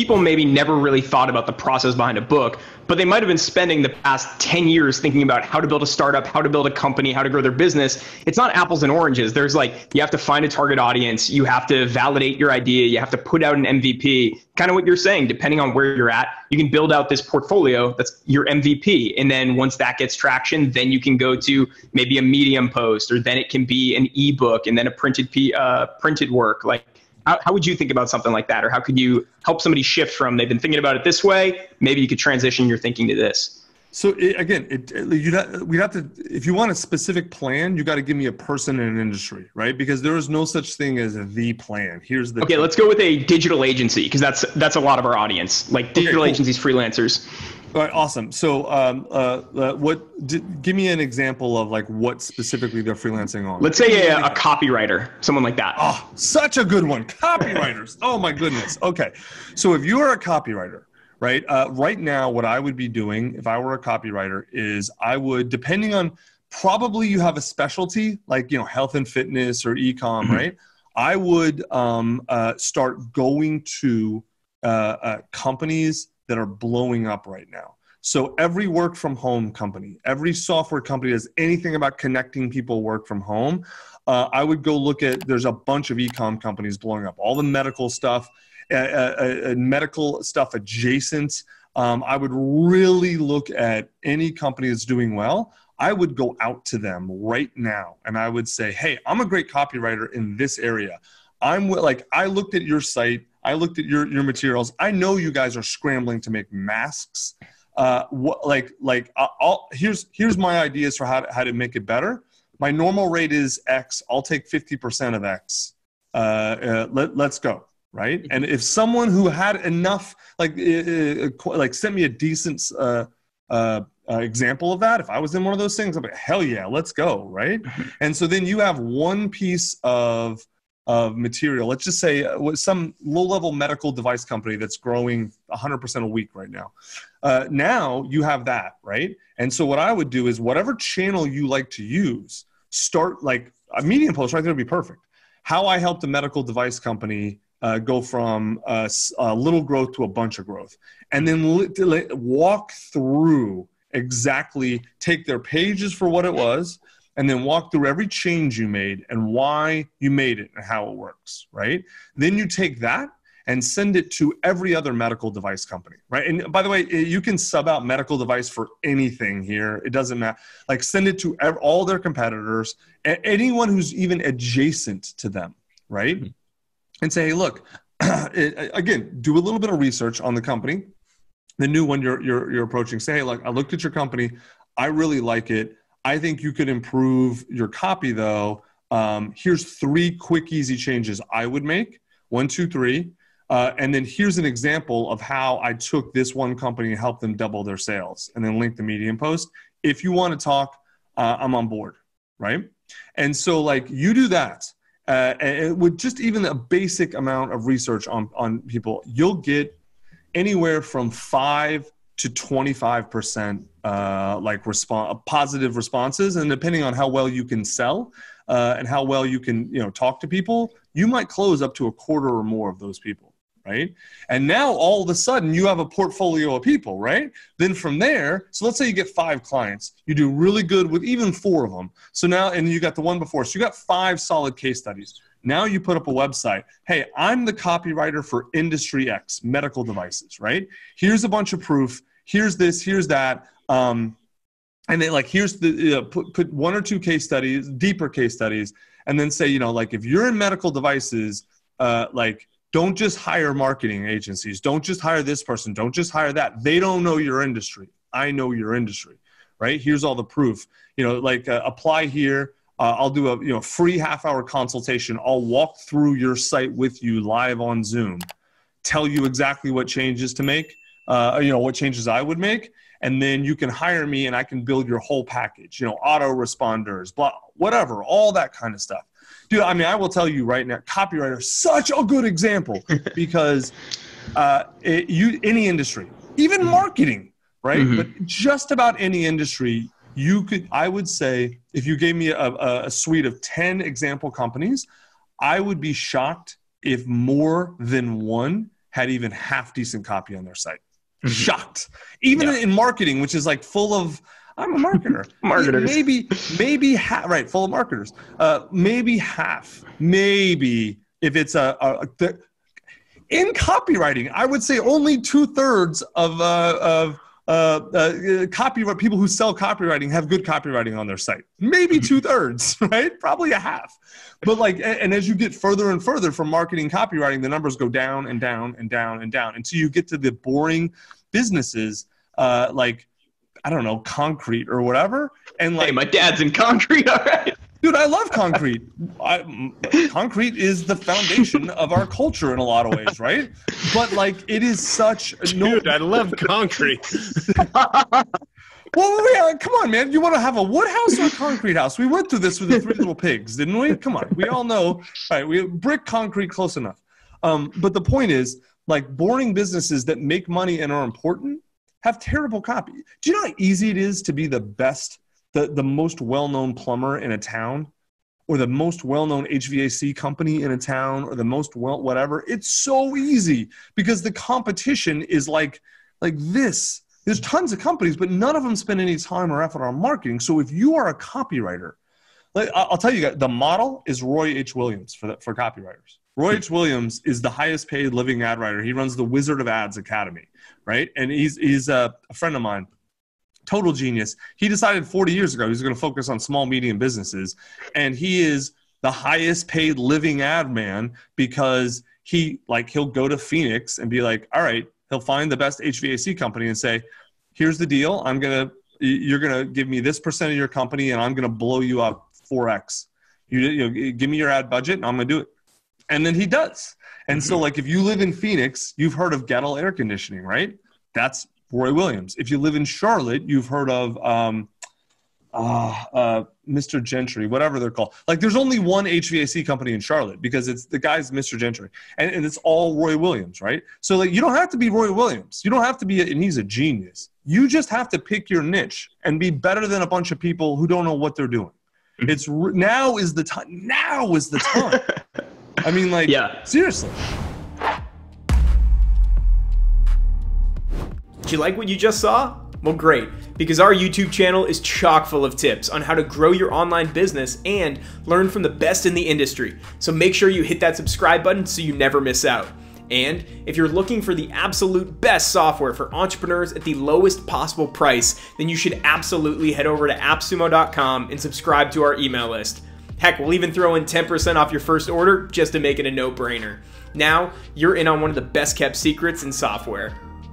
people maybe never really thought about the process behind a book, but they might have been spending the past 10 years thinking about how to build a startup, how to build a company, how to grow their business. It's not apples and oranges. There's like, you have to find a target audience, you have to validate your idea, you have to put out an MVP. Kind of what you're saying, depending on where you're at, you can build out this portfolio that's your MVP. And then once that gets traction, then you can go to maybe a Medium post, or then it can be an ebook and then a printed work. Like, how would you think about something like that? Or how could you help somebody shift from, they've been thinking about it this way, maybe you could transition your thinking to this? So we'd have to, if you want a specific plan, you got to give me a person in an industry, right? Because there is no such thing as the plan. Here's the Okay, let's go with a digital agency, because that's a lot of our audience, like digital agencies, freelancers. All right, awesome. So give me an example of like what specifically they're freelancing on. Let's say a copywriter, someone like that. Oh, such a good one. Copywriters. Oh my goodness. Okay. So if you are a copywriter, right? Right now, what I would be doing if I were a copywriter is I would, depending on, probably you have a specialty like, health and fitness or e-com, right? I would start going to companies that are blowing up right now. So every work from home company, every software company that does anything about connecting people work from home, I would go look at, there's a bunch of e-com companies blowing up, all the medical stuff, medical stuff adjacent. I would really look at any company that's doing well. I would go out to them right now and I would say, hey, I'm a great copywriter in this area. I looked at your site, I looked at your materials. I know you guys are scrambling to make masks. Here's my ideas for how to make it better. My normal rate is X. I'll take 50% of X. Let's go. Right. And if someone who had enough, sent me a decent example of that, if I was in one of those things, I'm like, hell yeah, let's go. Right. And so then you have one piece of material. Let's just say some low-level medical device company that's growing 100% a week right now. Now you have that, right? And so what I would do is whatever channel you like to use, start like a Medium post right there would be perfect. How I helped a medical device company go from a little growth to a bunch of growth. And then walk through exactly, take their pages for what it was, and then walk through every change you made and why you made it and how it works, right? Then you take that and send it to every other medical device company, right? And by the way, you can sub out medical device for anything here. It doesn't matter. Like send it to all their competitors, anyone who's even adjacent to them, right? Mm-hmm. And say, hey, look, again, do a little bit of research on the company, the new one you're approaching. Say, hey, look, I looked at your company. I really like it. I think you could improve your copy though. Here's 3 quick, easy changes I would make. 1, 2, 3. And then here's an example of how I took this one company and helped them double their sales, and then link the Medium post. If you want to talk, I'm on board, right? And so like you do that, and with just even a basic amount of research on people, you'll get anywhere from 5 to 25% positive responses. And depending on how well you can sell and how well you can talk to people, you might close up to a quarter or more of those people, right? And now all of a sudden you have a portfolio of people, right? Then from there, so let's say you get 5 clients, you do really good with even 4 of them. So now, and you got the one before, so you got 5 solid case studies. Now you put up a website. Hey, I'm the copywriter for industry X, medical devices, right? Here's a bunch of proof. Here's this, here's that. And then like, here's the, put 1 or 2 case studies, deeper case studies, and then say, if you're in medical devices, don't just hire marketing agencies. Don't just hire this person. Don't just hire that. They don't know your industry. I know your industry, right? Here's all the proof, apply here. I'll do a free half-hour consultation. I'll walk through your site with you live on Zoom, tell you exactly what changes to make, what changes I would make, and then you can hire me and I can build your whole package, autoresponders, blah, whatever, all that kind of stuff. Dude, I mean, I will tell you right now, copywriter, such a good example because any industry, even marketing, right? Mm-hmm. But just about any industry, I would say, if you gave me a suite of 10 example companies, I would be shocked if more than one had even half decent copy on their site. Shocked. Even in marketing, which is like full of, I'm a marketer. Marketers. Maybe half, right, full of marketers. Maybe half. Maybe if it's in copywriting, I would say only 2/3 of copyright people who sell copywriting have good copywriting on their site. Maybe 2/3, right? Probably a half. But like, and as you get further and further from marketing copywriting, the numbers go down and down and down and down until you get to the boring businesses, like, I don't know, concrete or whatever. And like, hey, my dad's in concrete. All right. Dude, I love concrete. Concrete is the foundation of our culture in a lot of ways, right? But like, it is such a Dude, I love concrete. Well, come on, man. You want to have a wood house or a concrete house? We went through this with the Three Little Pigs, didn't we? Come on. We all know. All right, we brick, concrete, close enough. But the point is, like, boring businesses that make money and are important have terrible copy. Do you know how easy it is to be the best, the most well-known plumber in a town, or the most well-known HVAC company in a town, or the most whatever? It's so easy because the competition is like this. There's tons of companies, but none of them spend any time or effort on marketing. So if you are a copywriter, like, I'll tell you guys, the model is Roy H. Williams for copywriters. Roy H. Williams is the highest paid living ad writer. He runs the Wizard of Ads Academy, right? And he's a friend of mine, total genius. He decided 40 years ago he was going to focus on small, medium businesses. And he is the highest paid living ad man because he'll go to Phoenix and be like, all right, he'll find the best HVAC company and say, here's the deal. You're going to give me this % of your company and I'm going to blow you up 4X. You give me your ad budget and I'm going to do it. And then he does. And so like, if you live in Phoenix, you've heard of Gettle Air Conditioning, right? That's Roy Williams. If you live in Charlotte, you've heard of Mr. Gentry, whatever they're called. Like, there's only one HVAC company in Charlotte because it's the guy's Mr. Gentry, and it's all Roy Williams, right? So like, you don't have to be Roy Williams. You don't have to be, and he's a genius. You just have to pick your niche and be better than a bunch of people who don't know what they're doing. Now is the time. Now is the time. I mean, like, seriously. Did you like what you just saw? Well, great, because our YouTube channel is chock full of tips on how to grow your online business and learn from the best in the industry. So make sure you hit that subscribe button so you never miss out. And if you're looking for the absolute best software for entrepreneurs at the lowest possible price, then you should absolutely head over to appsumo.com and subscribe to our email list. Heck, we'll even throw in 10% off your first order just to make it a no-brainer. Now, you're in on one of the best kept secrets in software.